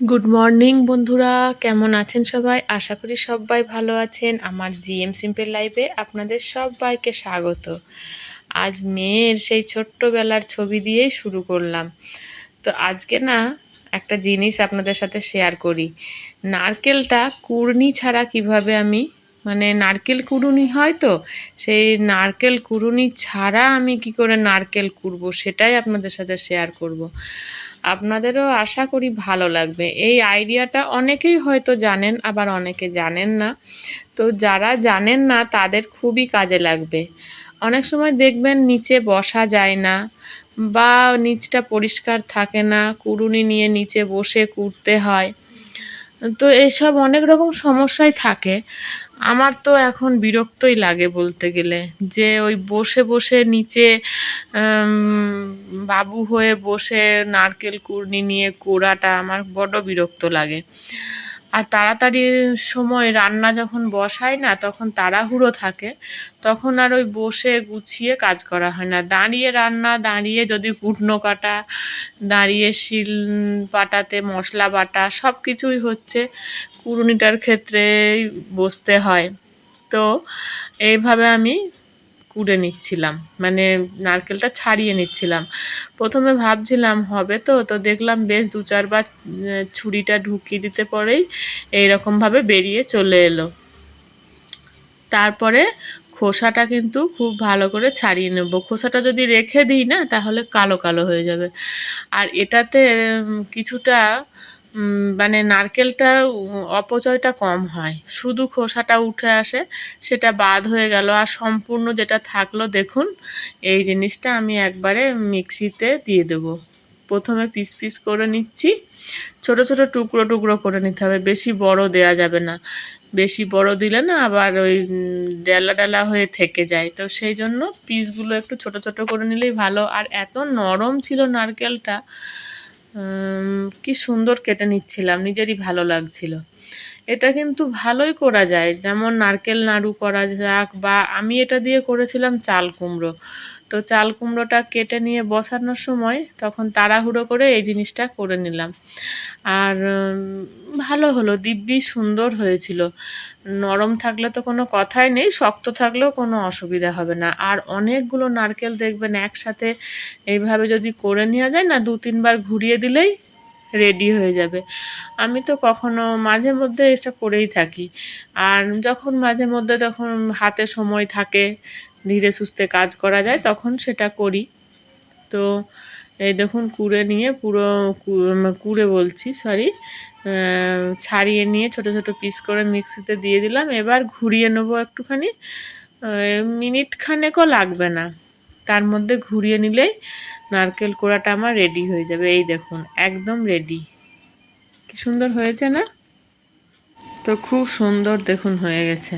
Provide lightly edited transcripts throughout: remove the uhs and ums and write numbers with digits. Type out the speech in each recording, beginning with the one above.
Good morning বন্ধুরা, কেমন আছেন সবাই? আশা করি সবাই ভালো আছেন। আমার জিএম সিম্পল লাইফে আপনাদের সবাইকে স্বাগত। আজ মেয়ের সেই ছোট্টবেলার ছবি দিয়েই শুরু করলাম। তো আজকে না একটা জিনিস আপনাদের সাথে শেয়ার করি। নারকেলটা কুড়নি ছাড়া কিভাবে আমি নারকেল কুড়ুনি হয় তো, সেই নারকেল কুড়ুনি ছাড়া আমি কি করে নারকেল কুড়বো সেটাই আপনাদের সাথে শেয়ার করব। আপনাদেরও আশা করি ভালো লাগবে। এই আইডিয়াটা অনেকেই হয়তো জানেন, আবার অনেকে জানেন না। তো যারা জানেন না তাদের খুবই কাজে লাগবে। অনেক সময় দেখবেন নিচে বসা যায় না, বা নিচটা পরিষ্কার থাকে না, কুড়ুনি নিয়ে নিচে বসে কুড়তে হয়। তো এইসব অনেক রকম সমস্যাই থাকে। আমার তো এখন বিরক্তই লাগে বলতে গেলে, যে ওই বসে বসে নিচে বাবু হয়ে বসে নারকেল কুড়নি নিয়ে কুড়াটা আমার বড্ড বিরক্ত লাগে। আর তাড়াতাড়ি সময় রান্না যখন বসাই না, তখন তাড়াহুড়ো থাকে, তখন আর ওই বসে গুছিয়ে কাজ করা হয় না। দাঁড়িয়ে রান্না, দাঁড়িয়ে যদি কুটনো কাটা, দাঁড়িয়ে শিল পাটাতে মশলা বাটা, সব কিছুই হচ্ছে কুড়ুনিটার ক্ষেত্রে বসতে হয়। তো এইভাবে আমি কুড়ে নিচ্ছিলাম, নারকেলটা ছাড়িয়ে নিচ্ছিলাম। প্রথমে ভাবছিলাম হবে তো, দেখলাম বেশ 2-4 বার ছুরিটা ঢুকিয়ে দিতে পরেই এইরকমভাবে বেরিয়ে চলে এলো। তারপরে খোসাটা কিন্তু খুব ভালো করে ছাড়িয়ে নেব। খোসাটা যদি রেখে দিই না, তাহলে কালো কালো হয়ে যাবে। আর এটাতে কিছুটা নারকেলটা অপচয়টা কম হয়, শুধু খোসাটা উঠে আসে, সেটা বাদ হয়ে গেল। আর সম্পূর্ণ যেটা থাকলো, দেখুন এই জিনিসটা আমি একবারে মিক্সিতে দিয়ে দেবো। প্রথমে পিস পিস করে নিচ্ছি, ছোট ছোট টুকরো টুকরো করে নিতে হবে, বেশি বড় দেয়া যাবে না। বেশি বড় দিলে না আবার ওই ডেলা ডেলা হয়ে থেকে যায়। তো সেই জন্য পিসগুলো একটু ছোট ছোট করে নিলেই ভালো। আর এত নরম ছিল নারকেলটা, কি সুন্দর কেটে নিচ্ছিলাম, নিজেরই ভালো লাগছিল। এটা কিন্তু ভালোই করা যায়, যেমন নারকেল নাড়ু করা যাক, বা আমি এটা দিয়ে করেছিলাম চাল কুমড়ো। তো চাল কুমড়োটা কেটে নিয়ে বসানোর সময় তখন তাড়াহুড়ো করে এই জিনিসটা করে নিলাম। আর ভালো হলো, দিব্যি সুন্দর হয়েছিল। নরম থাকলে তো কোনো কথাই নেই, শক্ত থাকলেও কোনো অসুবিধা হবে না। আর অনেকগুলো নারকেল দেখবেন একসাথে এইভাবে যদি করে নেওয়া যায় না, 2-3 বার ঘুরিয়ে দিলেই রেডি হয়ে যাবে। আমি তো কখনো মাঝে মধ্যে এটা করেই থাকি। আর যখন মাঝে মধ্যে তখন হাতে সময় থাকে, ধীরে সুস্থে কাজ করা যায়, তখন সেটা করি। তো এই দেখুন কুড়ে নিয়ে পুরো কুড়ে বলছি সরি ছাড়িয়ে নিয়ে ছোট ছোট পিস করে মিক্সিতে দিয়ে দিলাম। এবার ঘুরিয়ে নেবো একটুখানি, মিনিট খানেকও লাগবে না, তার মধ্যে ঘুরিয়ে নিলেই নারকেল কোড়াটা আমার রেডি হয়ে যাবে। এই দেখুন একদম রেডি। কি সুন্দর হয়েছে না? তো খুব সুন্দর দেখুন হয়ে গেছে।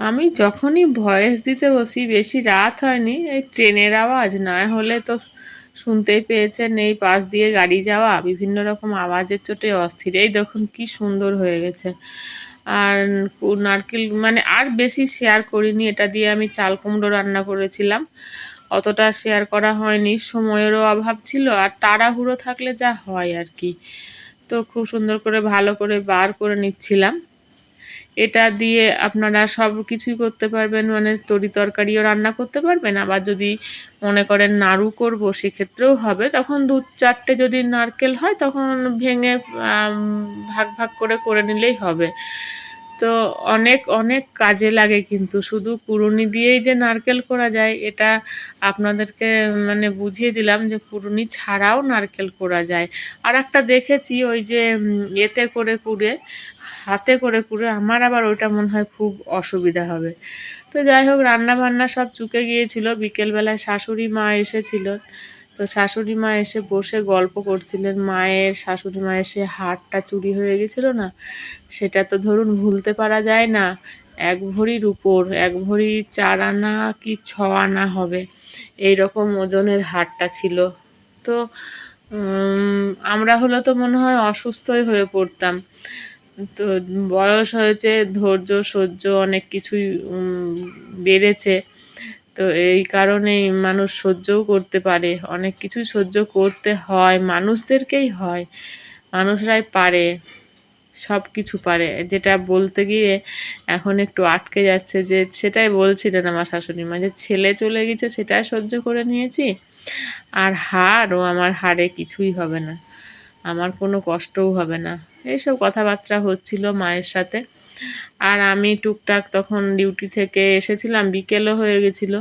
আমি যখনই ভয়েস দিতে বসি, বেশি রাত হয়নি, এই ট্রেনের আওয়াজ না হলে তো শুনতেই পেয়েছেন, এই পাশ দিয়ে গাড়ি যাওয়া, বিভিন্ন রকম আওয়াজের চোটে অস্থির। এই দেখুন কি সুন্দর হয়ে গেছে। আর নারকেল আর বেশি শেয়ার করিনি, এটা দিয়ে আমি চাল কুমড়ো রান্না করেছিলাম, অতটা শেয়ার করা হয়নি, সময়েরও অভাব ছিল, আর তাড়াহুড়ো থাকলে যা হয় আর কি। তো খুব সুন্দর করে ভালো করে বার করে নিচ্ছিলাম। এটা দিয়ে আপনারা সব কিছুই করতে পারবেন, তরি তরকারিও রান্না করতে পারবেন। আবার যদি মনে করেন নাড়ু করব, সেক্ষেত্রেও হবে। তখন 2-4টে যদি নারকেল হয়, তখন ভেঙে ভাগ ভাগ করে করে নিলেই হবে। তো অনেক অনেক কাজে লাগে, কিন্তু শুধু কুড়ুনি দিয়েই যে নারকেল করা যায়, এটা আপনাদেরকে বুঝিয়ে দিলাম যে কুড়ুনি ছাড়াও নারকেল করা যায়। আর একটা দেখেছি, ওই যে এতে করে কুড়ে, হাতে করে কুড়ে, আমার আবার ওইটা মনে হয় খুব অসুবিধা হবে। তো যাই হোক, রান্না বান্না সব চুকে গিয়েছিল। বিকেলবেলায় শাশুড়ি মা এসেছিল, তো শাশুড়ি মা এসে বসে গল্প করছিলেন। শাশুড়ি মায়ের সে হারটা চুরি হয়ে গেছিলো না, সেটা তো ধরুন ভুলতে পারা যায় না। 1 ভরির উপর, 1 ভরি 4 আনা কি 6 আনা হবে, এইরকম ওজনের হারটা ছিল। তো আমরা হলে তো মনে হয় অসুস্থই হয়ে পড়তাম। তো বয়স হয়েছে, ধৈর্য সহ্য অনেক কিছুই বেড়েছে। তো এই কারণেই মানুষ সহ্যও করতে পারে, অনেক কিছুই সহ্য করতে হয়, মানুষদেরকেই হয়। মানুষরাই পারে, সব কিছু পারে। যেটা বলতে গিয়ে এখন একটু আটকে যাচ্ছে, যে সেটাই বলছিলেন আমার শাশুড়ি মা, যে ছেলে চলে গেছে সেটাই সহ্য করে নিয়েছি, আর ও আমার হাড়ে কিছুই হবে না, আমার কোনো কষ্টও হবে না। এইসব কথাবার্তা হচ্ছিল মায়ের সাথে। আর আমি টুকটাক তখন ডিউটি থেকে এসেছিলাম, বিকেলও হয়ে গেছিলো,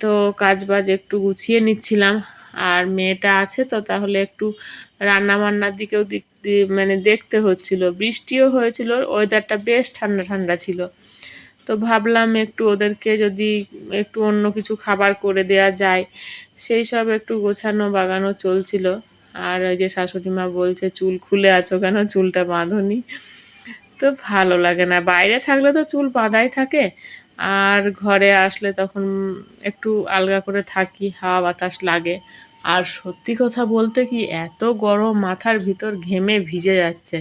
তো কাজবাজ একটু গুছিয়ে নিচ্ছিলাম। আর মেয়েটা আছে তো, তাহলে একটু রান্না বান্নার দিকেও মানে দেখতে হচ্ছিল। বৃষ্টিও হয়েছিল, ওয়েদারটা বেশ ঠান্ডা ঠান্ডা ছিল। তো ভাবলাম একটু ওদেরকে যদি একটু অন্য কিছু খাবার করে দেয়া যায়, সেই সব একটু গোছানো বাগানো চলছিল। আর ওই যে শাশুড়ি মা বলছে, চুল খুলে আছো কেন, চুলটা বাঁধোনি? তো ভালো লাগে না, বাইরে থাকলে তো চুল বাঁধাই থাকে, আর ঘরে আসলে তখন একটু আলগা করে থাকি, হাওয়া বাতাস লাগে। আর সত্যি কথা বলতে কি, এত গরম, মাথার ভিতর ঘেমে ভিজে যাচ্ছে,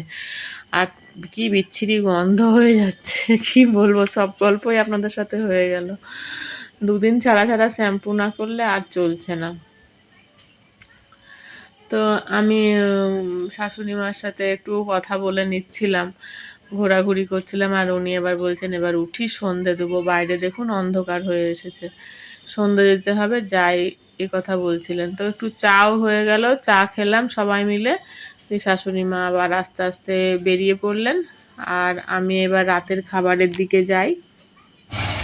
আর কি বিচ্ছিরি গন্ধ হয়ে যাচ্ছে, কি বলবো, সব গল্পই আপনাদের সাথে হয়ে গেল। দুদিন ছাড়া ছাড়া শ্যাম্পু না করলে আর চলছে না। তো আমি শাশুড়ি মার সাথে একটু কথা বলে নিচ্ছিলাম, ঘোরাঘুরি করছিলাম। আর উনি এবার বলছেন, এবার উঠি সন্ধে দেবো, বাইরে দেখুন অন্ধকার হয়ে এসেছে, সন্ধে দিতে হবে, যাই, এ কথা বলছিলেন। তো একটু চাও হয়ে গেল, চা খেলাম সবাই মিলে। শাশুড়ি মা আবার আস্তে আস্তে বেরিয়ে পড়লেন, আর আমি এবার রাতের খাবারের দিকে যাই।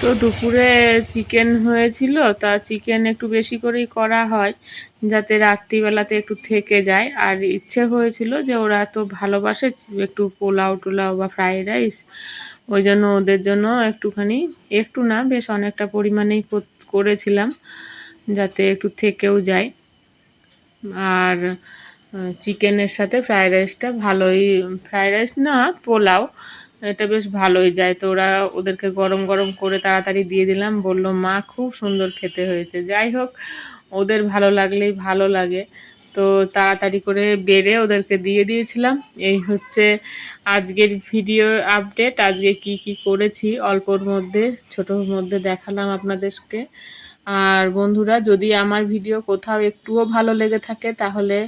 তো দুপুরে চিকেন হয়েছিল, তা চিকেন একটু বেশি করেই করা হয়, যাতে রাত্রিবেলাতে একটু থেকে যায়। আর ইচ্ছে হয়েছিল যে ওরা তো ভালোবাসে একটু পোলাও টোলাও বা ফ্রাইড রাইস, ওই জন্য ওদের জন্য একটুখানি, একটু না বেশ অনেকটা পরিমাণেই করেছিলাম, যাতে একটু থেকেও যায়। আর চিকেনের সাথে ফ্রাইড রাইসটা ভালোই, ফ্রাইড রাইস না, পোলাও, এটা বেশ ভালোই যায়। তো ওদেরকে গরম গরম করে তাড়াতাড়ি দিয়ে দিলাম, বললো মা খুব সুন্দর খেতে হয়েছে। যাই হোক, ওদের ভালো লাগলেই ভালো লাগে। তো তাড়াতাড়ি করে বেড়ে ওদেরকে দিয়ে দিয়েছিলাম। এই হচ্ছে আজকের ভিডিওর আপডেট। আজকে কি কি করেছি অল্পর মধ্যে, ছোটোর মধ্যে দেখালাম আপনাদেরকে। আর বন্ধুরা, যদি আমার ভিডিও কোথাও একটুও ভালো লেগে থাকে, তাহলে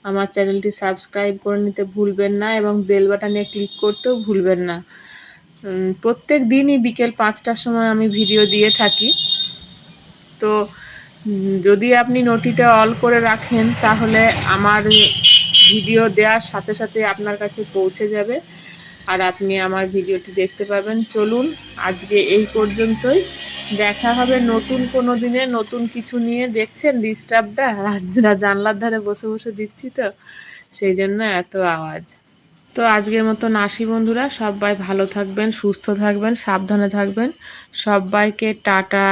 আমার চ্যানেলটি সাবস্ক্রাইব করে নিতে ভুলবেন না, এবং বেল বাটনে ক্লিক করতেও ভুলবেন না। প্রত্যেক দিনই বিকেল 5টার সময় আমি ভিডিও দিয়ে থাকি। তো যদি আপনি নোটিটা অল করে রাখেন, তাহলে আমার ভিডিও দেওয়ার সাথে সাথে আপনার কাছে পৌঁছে যাবে, আর আপনি আমার ভিডিওটি দেখতে পাবেন। চলুন আজকে এই পর্যন্তই, দেখা হবে নতুন কোনো দিনে নতুন কিছু নিয়ে। দেখছেন ডিস্টার্বটা, জানলার ধারে বসে বসে দিচ্ছি তো, সেই জন্য এত আওয়াজ। তো আজকের মতন আসি বন্ধুরা, সবাই ভালো থাকবেন, সুস্থ থাকবেন, সাবধানে থাকবেন। সবাইকে টাটা।